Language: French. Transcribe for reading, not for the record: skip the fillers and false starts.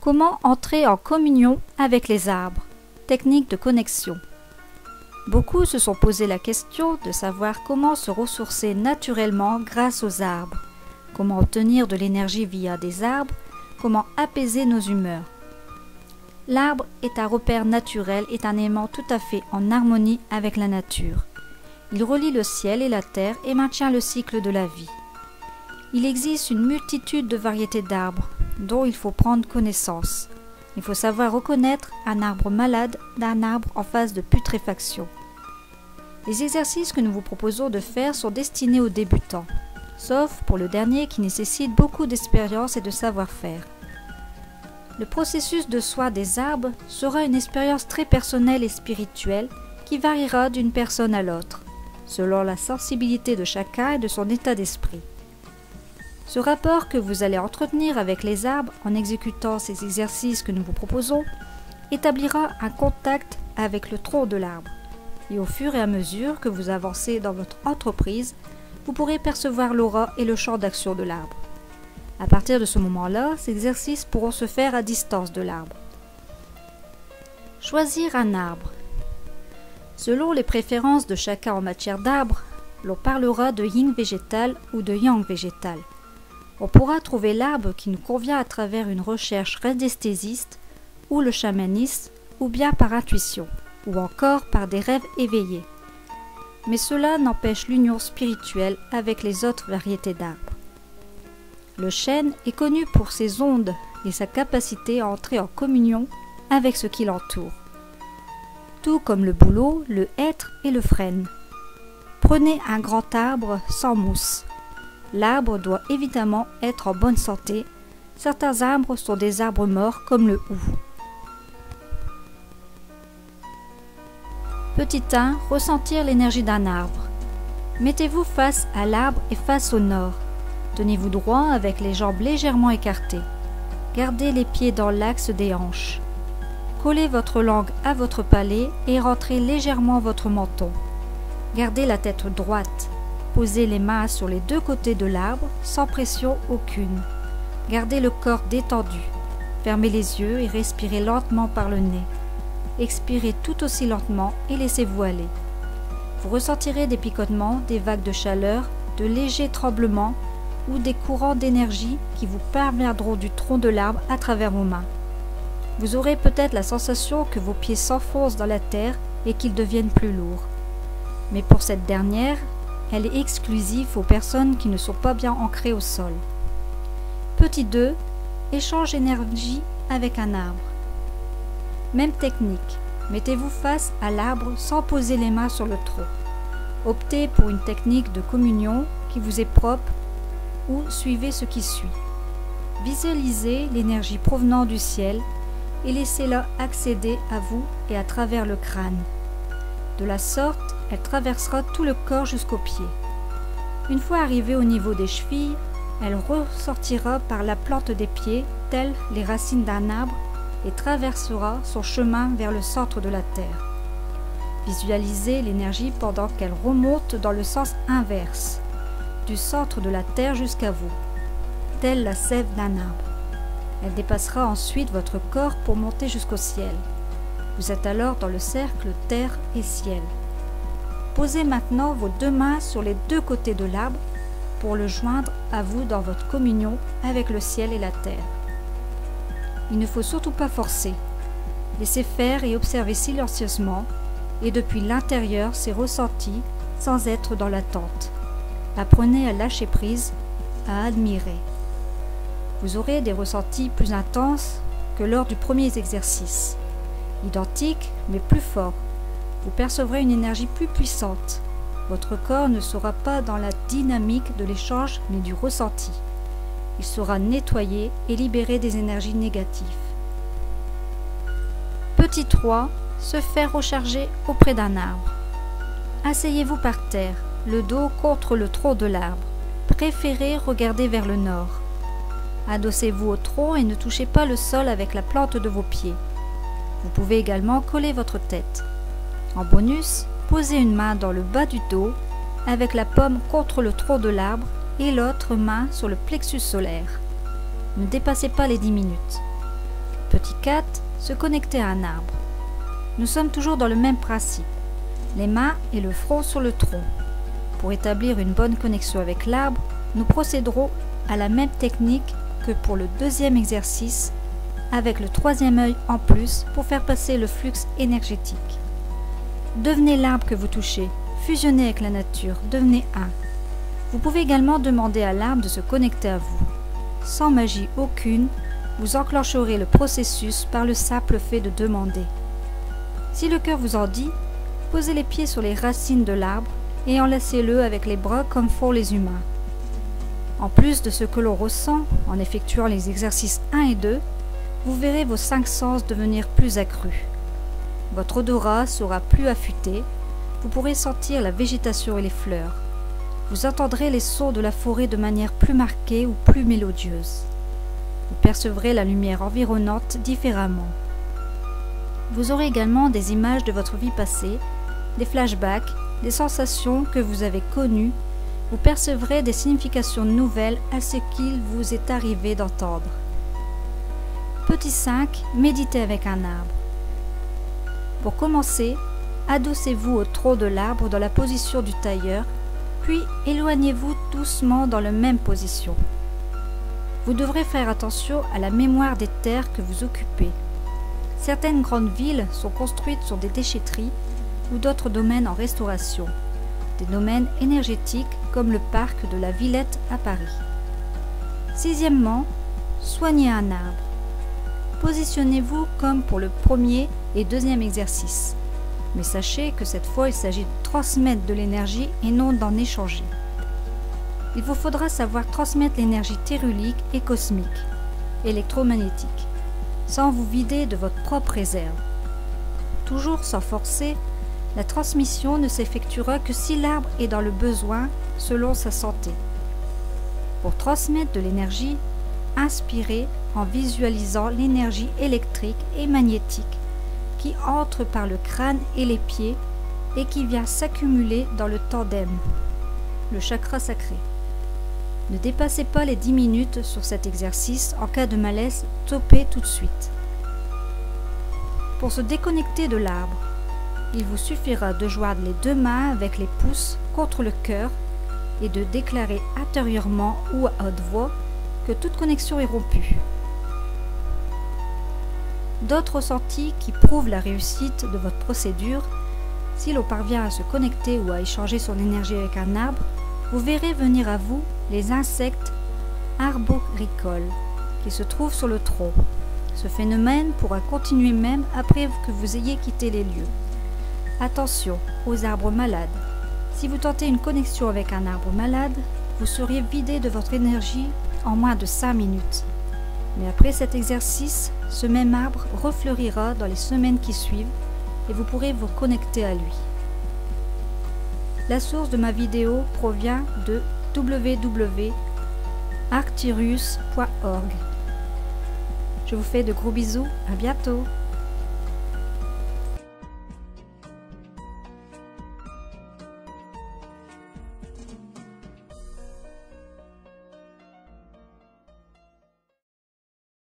Comment entrer en communion avec les arbres? Technique de connexion. Beaucoup se sont posé la question de savoir comment se ressourcer naturellement grâce aux arbres, comment obtenir de l'énergie via des arbres, comment apaiser nos humeurs. L'arbre est un repère naturel, est un élément tout à fait en harmonie avec la nature. Il relie le ciel et la terre et maintient le cycle de la vie. Il existe une multitude de variétés d'arbres dont il faut prendre connaissance. Il faut savoir reconnaître un arbre malade d'un arbre en phase de putréfaction. Les exercices que nous vous proposons de faire sont destinés aux débutants, sauf pour le dernier qui nécessite beaucoup d'expérience et de savoir-faire. Le processus de soin des arbres sera une expérience très personnelle et spirituelle qui variera d'une personne à l'autre, selon la sensibilité de chacun et de son état d'esprit. Ce rapport que vous allez entretenir avec les arbres en exécutant ces exercices que nous vous proposons établira un contact avec le tronc de l'arbre. Et au fur et à mesure que vous avancez dans votre entreprise, vous pourrez percevoir l'aura et le champ d'action de l'arbre. À partir de ce moment-là, ces exercices pourront se faire à distance de l'arbre. Choisir un arbre. Selon les préférences de chacun en matière d'arbre, l'on parlera de yin végétal ou de yang végétal. On pourra trouver l'arbre qui nous convient à travers une recherche radiesthésiste ou le chamanisme, ou bien par intuition, ou encore par des rêves éveillés. Mais cela n'empêche l'union spirituelle avec les autres variétés d'arbres. Le chêne est connu pour ses ondes et sa capacité à entrer en communion avec ce qui l'entoure, tout comme le bouleau, le hêtre et le frêne. Prenez un grand arbre sans mousse. L'arbre doit évidemment être en bonne santé. Certains arbres sont des arbres morts comme le hou. Petit 1. Ressentir l'énergie d'un arbre. Mettez-vous face à l'arbre et face au nord. Tenez-vous droit avec les jambes légèrement écartées. Gardez les pieds dans l'axe des hanches. Collez votre langue à votre palais et rentrez légèrement votre menton. Gardez la tête droite. Posez les mains sur les deux côtés de l'arbre, sans pression aucune. Gardez le corps détendu. Fermez les yeux et respirez lentement par le nez. Expirez tout aussi lentement et laissez-vous aller. Vous ressentirez des picotements, des vagues de chaleur, de légers tremblements ou des courants d'énergie qui vous parviendront du tronc de l'arbre à travers vos mains. Vous aurez peut-être la sensation que vos pieds s'enfoncent dans la terre et qu'ils deviennent plus lourds. Mais pour cette dernière, elle est exclusive aux personnes qui ne sont pas bien ancrées au sol. Petit 2. Échange énergie avec un arbre. Même technique. Mettez-vous face à l'arbre sans poser les mains sur le tronc. Optez pour une technique de communion qui vous est propre ou suivez ce qui suit. Visualisez l'énergie provenant du ciel et laissez-la accéder à vous et à travers le crâne. De la sorte, elle traversera tout le corps jusqu'aux pieds. Une fois arrivée au niveau des chevilles, elle ressortira par la plante des pieds, telles les racines d'un arbre, et traversera son chemin vers le centre de la terre. Visualisez l'énergie pendant qu'elle remonte dans le sens inverse, du centre de la terre jusqu'à vous, telle la sève d'un arbre. Elle dépassera ensuite votre corps pour monter jusqu'au ciel. Vous êtes alors dans le cercle terre et ciel. Posez maintenant vos deux mains sur les deux côtés de l'arbre pour le joindre à vous dans votre communion avec le ciel et la terre. Il ne faut surtout pas forcer. Laissez faire et observez silencieusement et depuis l'intérieur ces ressentis sans être dans l'attente. Apprenez à lâcher prise, à admirer. Vous aurez des ressentis plus intenses que lors du premier exercice. Identiques mais plus forts. Vous percevrez une énergie plus puissante. Votre corps ne sera pas dans la dynamique de l'échange mais du ressenti. Il sera nettoyé et libéré des énergies négatives. Petit 3. Se faire recharger auprès d'un arbre. Asseyez-vous par terre, le dos contre le tronc de l'arbre. Préférez regarder vers le nord. Adossez-vous au tronc et ne touchez pas le sol avec la plante de vos pieds. Vous pouvez également coller votre tête. En bonus, posez une main dans le bas du dos avec la paume contre le tronc de l'arbre et l'autre main sur le plexus solaire. Ne dépassez pas les 10 minutes. Petit 4. Se connecter à un arbre. Nous sommes toujours dans le même principe. Les mains et le front sur le tronc. Pour établir une bonne connexion avec l'arbre, nous procéderons à la même technique que pour le deuxième exercice, avec le troisième œil en plus pour faire passer le flux énergétique. Devenez l'arbre que vous touchez, fusionnez avec la nature, devenez un. Vous pouvez également demander à l'arbre de se connecter à vous. Sans magie aucune, vous enclencherez le processus par le simple fait de demander. Si le cœur vous en dit, posez les pieds sur les racines de l'arbre et enlacez-le avec les bras comme font les humains. En plus de ce que l'on ressent en effectuant les exercices 1 et 2, vous verrez vos 5 sens devenir plus accrus. Votre odorat sera plus affûté, vous pourrez sentir la végétation et les fleurs. Vous entendrez les sons de la forêt de manière plus marquée ou plus mélodieuse. Vous percevrez la lumière environnante différemment. Vous aurez également des images de votre vie passée, des flashbacks, des sensations que vous avez connues. Vous percevrez des significations nouvelles à ce qu'il vous est arrivé d'entendre. Petit 5. Méditez avec un arbre. Pour commencer, adossez-vous au tronc de l'arbre dans la position du tailleur, puis éloignez-vous doucement dans la même position. Vous devrez faire attention à la mémoire des terres que vous occupez. Certaines grandes villes sont construites sur des déchetteries ou d'autres domaines en restauration, des domaines énergétiques comme le parc de la Villette à Paris. Sixièmement, soignez un arbre. Positionnez-vous comme pour le premier et deuxième exercice, mais sachez que cette fois il s'agit de transmettre de l'énergie et non d'en échanger. Il vous faudra savoir transmettre l'énergie thérulique et cosmique, électromagnétique, sans vous vider de votre propre réserve. Toujours sans forcer, la transmission ne s'effectuera que si l'arbre est dans le besoin selon sa santé. Pour transmettre de l'énergie, inspirez en visualisant l'énergie électrique et magnétique qui entre par le crâne et les pieds et qui vient s'accumuler dans le tandem, le chakra sacré. Ne dépassez pas les 10 minutes sur cet exercice. En cas de malaise, stoppez tout de suite. Pour se déconnecter de l'arbre, il vous suffira de joindre les deux mains avec les pouces contre le cœur et de déclarer intérieurement ou à haute voix que toute connexion est rompue. D'autres ressentis qui prouvent la réussite de votre procédure, si l'on parvient à se connecter ou à échanger son énergie avec un arbre, vous verrez venir à vous les insectes arboricoles qui se trouvent sur le tronc. Ce phénomène pourra continuer même après que vous ayez quitté les lieux. Attention aux arbres malades. Si vous tentez une connexion avec un arbre malade, vous seriez vidé de votre énergie en moins de 5 minutes. Mais après cet exercice, ce même arbre refleurira dans les semaines qui suivent et vous pourrez vous connecter à lui. La source de ma vidéo provient de www.arctirus.org. Je vous fais de gros bisous, à bientôt.